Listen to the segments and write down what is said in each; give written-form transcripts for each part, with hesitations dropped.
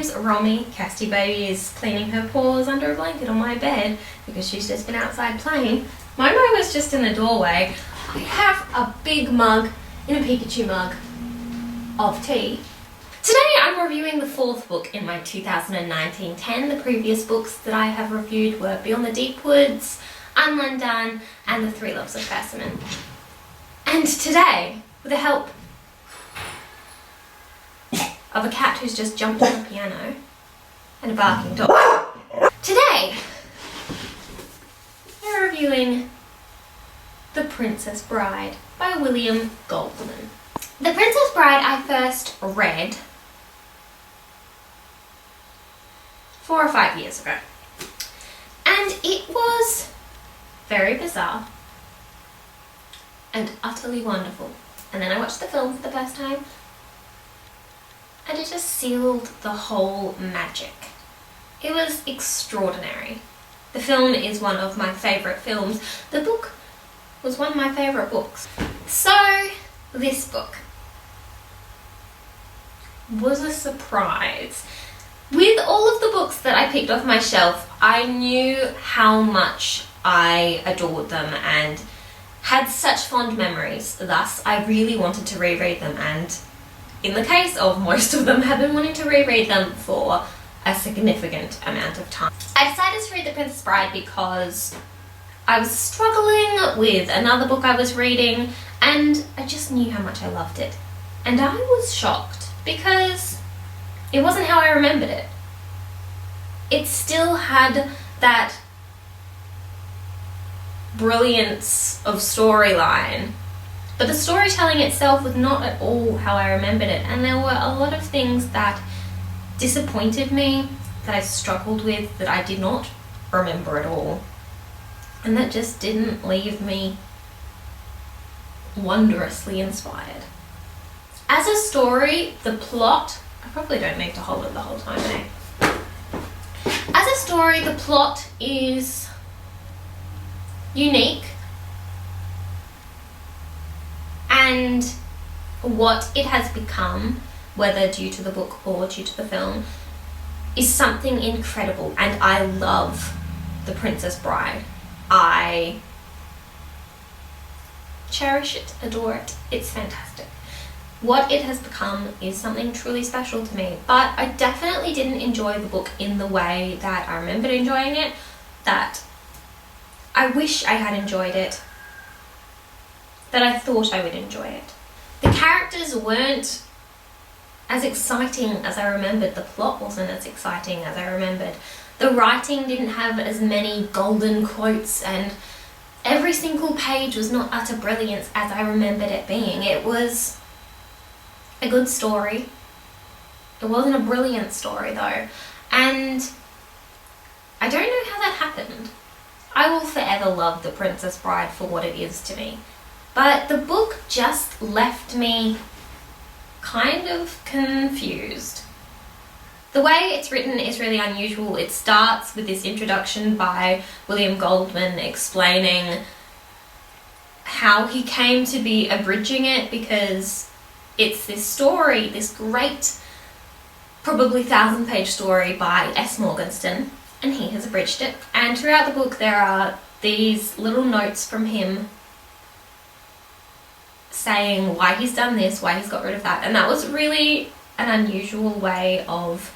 name's Romy. Casty Baby is cleaning her paws under a blanket on my bed because she's just been outside playing. Momo was just in the doorway. I have a big mug, in a Pikachu mug, of tea. Today I'm reviewing the fourth book in my 2019-10. The previous books that I have reviewed were Beyond the Deep Woods, Unlundone, and The Three Loves of Persimmon. And today, with the help of a cat who's just jumped on the piano and a barking dog, today we're reviewing The Princess Bride by William Goldman. The Princess Bride I first read 4 or 5 years ago, and it was very bizarre and utterly wonderful. And then I watched the film for the first time, and it just sealed the whole magic. It was extraordinary. The film is one of my favourite films. The book was one of my favourite books. So this book was a surprise. With all of the books that I picked off my shelf, I knew how much I adored them and had such fond memories. Thus, I really wanted to reread them, and in the case of most of them, have been wanting to reread them for a significant amount of time. I decided to read The Princess Bride because I was struggling with another book I was reading, and I just knew how much I loved it. And I was shocked because it wasn't how I remembered it. It still had that brilliance of storyline, but the storytelling itself was not at all how I remembered it, and there were a lot of things that disappointed me, that I struggled with, that I did not remember at all, and that just didn't leave me wondrously inspired. As a story, the plot, I probably don't need to hold it the whole time, eh? As a story, the plot is unique, and what it has become, whether due to the book or due to the film, is something incredible. And I love The Princess Bride. I cherish it, adore it. It's fantastic. What it has become is something truly special to me, but I definitely didn't enjoy the book in the way that I remembered enjoying it, that I wish I had enjoyed it, that I thought I would enjoy it. The characters weren't as exciting as I remembered. The plot wasn't as exciting as I remembered. The writing didn't have as many golden quotes, and every single page was not utter brilliance as I remembered it being. It was a good story. It wasn't a brilliant story though, and I don't know how that happened. I will forever love The Princess Bride for what it is to me, but the book just left me kind of confused. The way it's written is really unusual. It starts with this introduction by William Goldman explaining how he came to be abridging it, because it's this story, this great, probably 1,000-page story by S. Morgenstern, and he has abridged it. And throughout the book there are these little notes from him saying why he's done this, why he's got rid of that, and that was really an unusual way of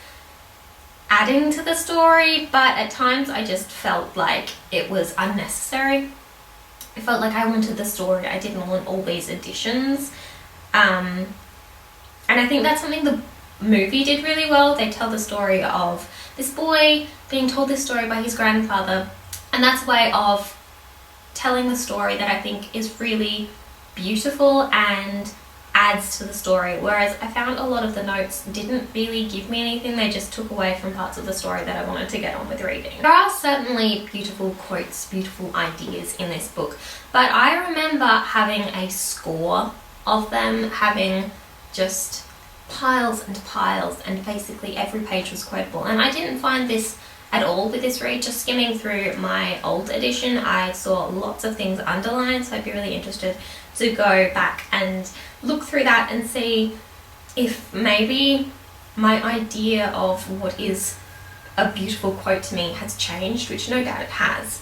adding to the story, but at times I just felt like it was unnecessary. I felt like I wanted the story, I didn't want all these additions. And I think that's something the movie did really well. They tell the story of this boy being told this story by his grandfather, and that's a way of telling the story that I think is really beautiful and adds to the story, whereas I found a lot of the notes didn't really give me anything. They just took away from parts of the story that I wanted to get on with reading. There are certainly beautiful quotes, beautiful ideas in this book, but I remember having a score of them, having just piles and piles, and basically every page was quotable, and I didn't find this at all with this read. Just skimming through my old edition, I saw lots of things underlined, so I'd be really interested to go back and look through that and see if maybe my idea of what is a beautiful quote to me has changed, which no doubt it has.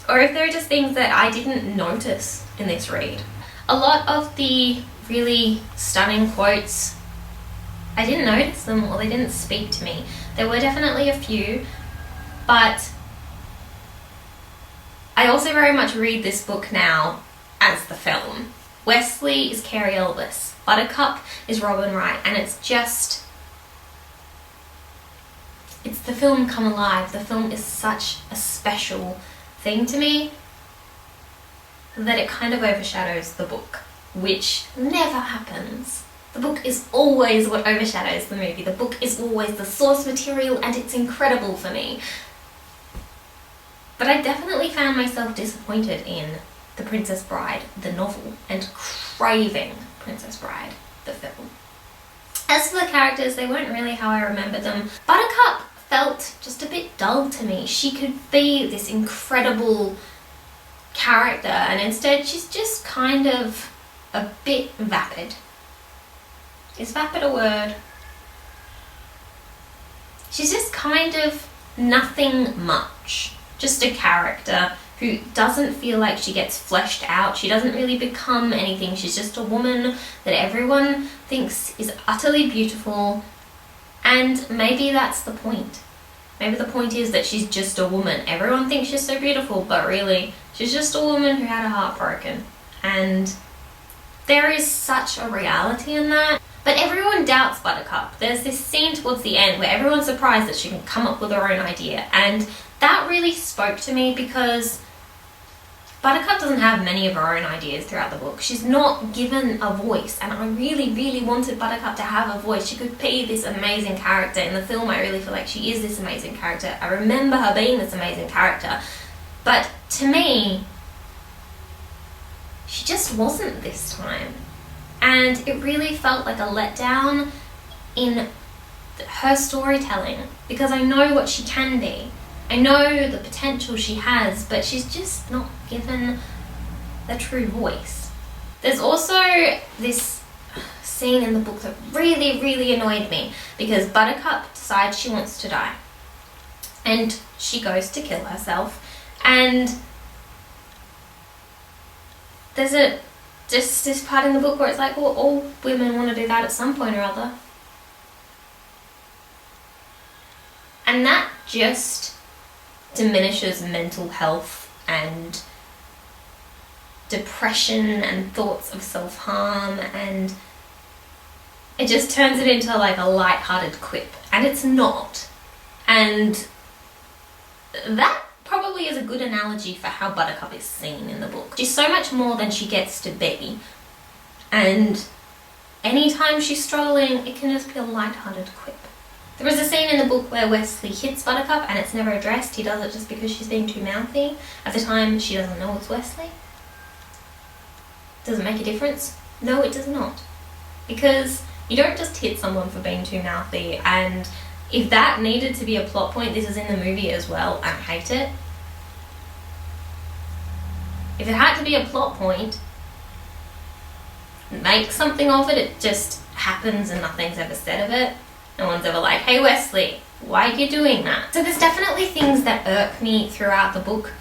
Or if there are just things that I didn't notice in this read. A lot of the really stunning quotes, I didn't notice them or they didn't speak to me. There were definitely a few, but I also very much read this book now as the film. Wesley is Carey Elvis, Buttercup is Robin Wright, and it's the film come alive. The film is such a special thing to me that it kind of overshadows the book, which never happens. The book is always what overshadows the movie. The book is always the source material, and it's incredible for me. But I definitely found myself disappointed in The Princess Bride, the novel, and craving Princess Bride, the film. As for the characters, they weren't really how I remember them. Buttercup felt just a bit dull to me. She could be this incredible character, and instead she's just kind of a bit vapid. Is vapid a word? She's just kind of nothing much. Just a character who doesn't feel like she gets fleshed out. She doesn't really become anything. She's just a woman that everyone thinks is utterly beautiful, and maybe that's the point. Maybe the point is that she's just a woman. Everyone thinks she's so beautiful, but really, she's just a woman who had her heart broken. And there is such a reality in that. But everyone doubts Buttercup. There's this scene towards the end where everyone's surprised that she can come up with her own idea, and that really spoke to me because Buttercup doesn't have many of her own ideas throughout the book. She's not given a voice, and I really, really wanted Buttercup to have a voice. She could be this amazing character. In the film, I really feel like she is this amazing character. I remember her being this amazing character. But to me, she just wasn't this time. And it really felt like a letdown in her storytelling, because I know what she can be. I know the potential she has, but she's just not given a true voice. There's also this scene in the book that really, really annoyed me, because Buttercup decides she wants to die. And she goes to kill herself. And there's just this part in the book where it's like, well, all women want to do that at some point or other. And that just diminishes mental health and depression and thoughts of self-harm, and it just turns it into like a light-hearted quip, and it's not. And that probably is a good analogy for how Buttercup is seen in the book. She's so much more than she gets to be, and anytime she's struggling, it can just be a light-hearted quip. There is a scene in the book where Wesley hits Buttercup and it's never addressed. He does it just because she's being too mouthy. At the time, she doesn't know it's Wesley. Does it make a difference? No, it does not. Because you don't just hit someone for being too mouthy, and if that needed to be a plot point, this is in the movie as well, and I hate it. If it had to be a plot point, make something of it. It just happens and nothing's ever said of it. No one's ever like, hey Wesley, why are you doing that? So there's definitely things that irk me throughout the book.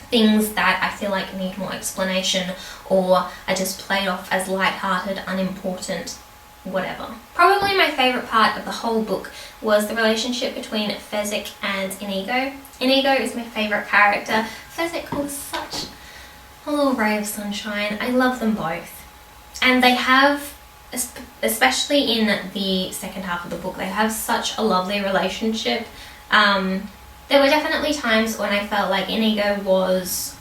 Things that I feel like need more explanation, or are just played off as light-hearted, unimportant, whatever. Probably my favourite part of the whole book was the relationship between Fezzik and Inigo. Inigo is my favourite character. Fezzik was such a little ray of sunshine. I love them both. And they have, especially in the second half of the book, they have such a lovely relationship. There were definitely times when I felt like Inigo was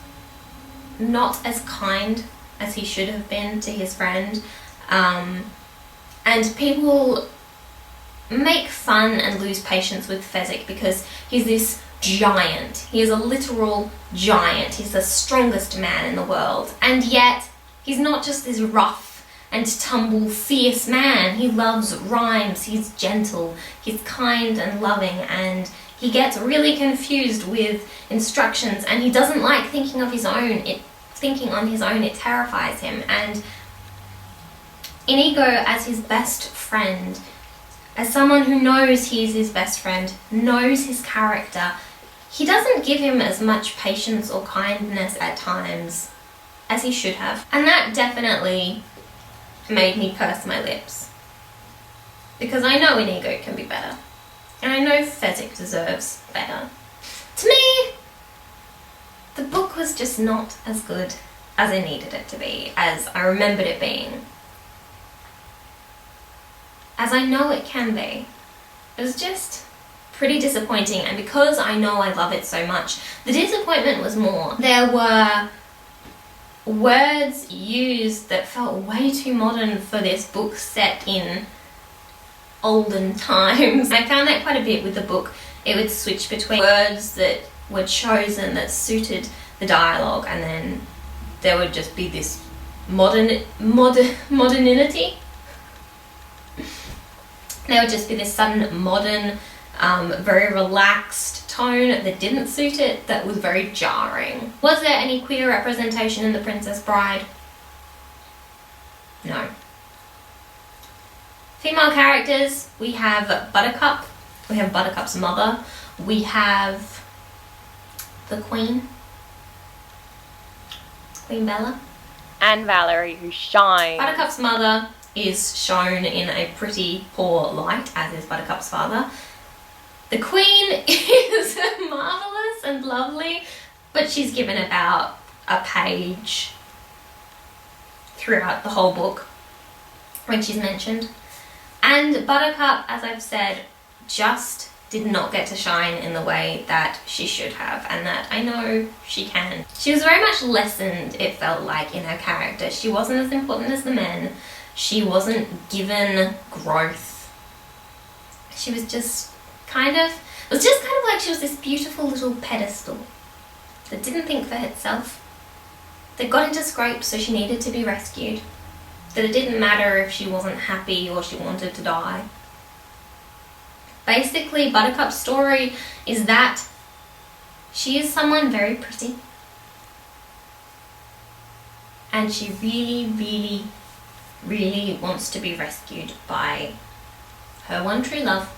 not as kind as he should have been to his friend. And people make fun and lose patience with Fezzik because he's this giant. He is a literal giant. He's the strongest man in the world. And yet, he's not just this rough and tumble, fierce man. He loves rhymes, he's gentle, he's kind and loving, and he gets really confused with instructions, and he doesn't like thinking of his own. Thinking on his own, it terrifies him. And Inigo as his best friend, as someone who knows he's his best friend, knows his character, he doesn't give him as much patience or kindness at times as he should have. And that definitely made me purse my lips. Because I know Inigo can be better. And I know Fezzik deserves better. To me, the book was just not as good as I needed it to be, as I remembered it being. As I know it can be. It was just pretty disappointing, and because I know I love it so much, the disappointment was more. There were words used that felt way too modern for this book set in olden times. I found that quite a bit with the book. It would switch between words that were chosen that suited the dialogue, and then there would just be this modernity. There would just be this sudden modern, very relaxed tone that didn't suit it, that was very jarring. Was there any queer representation in The Princess Bride? No. Female characters, we have Buttercup, we have Buttercup's mother, we have the Queen Bella. And Valerie, who shines. Buttercup's mother is shown in a pretty poor light, as is Buttercup's father. The Queen is marvellous and lovely, but she's given about a page throughout the whole book when she's mentioned. And Buttercup, as I've said, just did not get to shine in the way that she should have, and that I know she can. She was very much lessened, it felt like, in her character. She wasn't as important as the men. She wasn't given growth. She was just kind of like she was this beautiful little pedestal that didn't think for itself, that got into scrapes so she needed to be rescued, that it didn't matter if she wasn't happy or she wanted to die. Basically, Buttercup's story is that she is someone very pretty, and she really wants to be rescued by her one true love.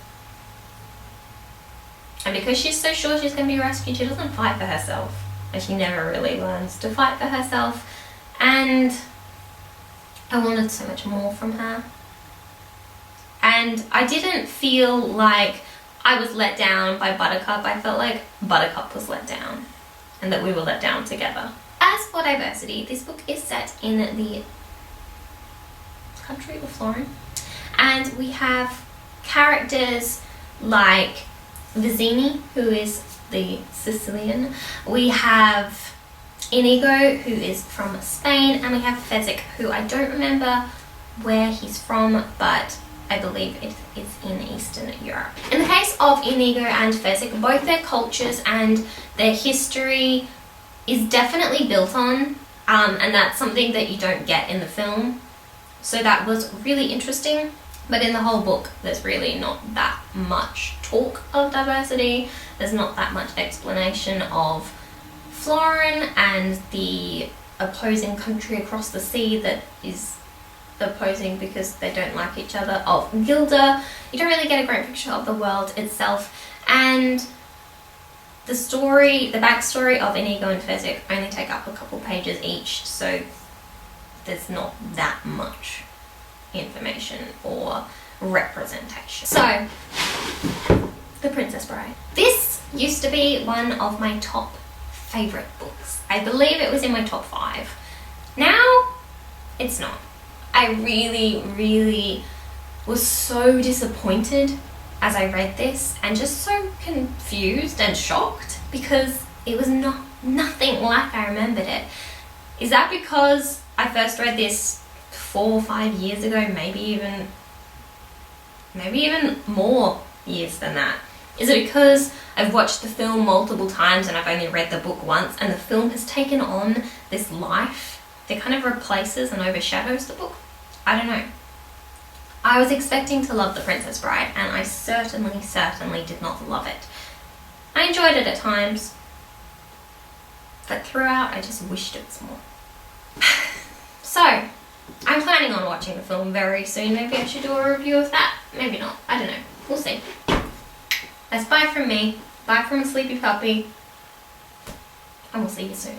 And because she's so sure she's going to be rescued, she doesn't fight for herself, and she never really learns to fight for herself. And I wanted so much more from her. And I didn't feel like I was let down by Buttercup. I felt like Buttercup was let down, and that we were let down together. As for diversity, this book is set in the country of Florin, and we have characters like Vizzini, who is the Sicilian. We have Inigo, who is from Spain, and we have Fezzik, who I don't remember where he's from, but I believe it is in Eastern Europe. In the case of Inigo and Fezzik, both their cultures and their history is definitely built on, and that's something that you don't get in the film. So that was really interesting. But in the whole book, there's really not that much talk of diversity. There's not that much explanation of Florin and the opposing country across the sea that is opposing because they don't like each other, of Gilda. You don't really get a great picture of the world itself. And the story, the backstory of Inigo and Fezzik only take up a couple pages each, so there's not that much information or representation. So, The Princess Bride. This used to be one of my top favourite books. I believe it was in my top 5. Now, it's not. I really was so disappointed as I read this, and just so confused and shocked, because it was nothing like I remembered it. Is that because I first read this 4 or 5 years ago, maybe even more years than that? Is it because I've watched the film multiple times and I've only read the book once, and the film has taken on this life that kind of replaces and overshadows the book? I don't know. I was expecting to love The Princess Bride, and I certainly did not love it. I enjoyed it at times, but throughout I just wished it was more. So, I'm planning on watching the film very soon. Maybe I should do a review of that. Maybe not. I don't know. We'll see. That's bye from me. Bye from a sleepy puppy. And we'll see you soon.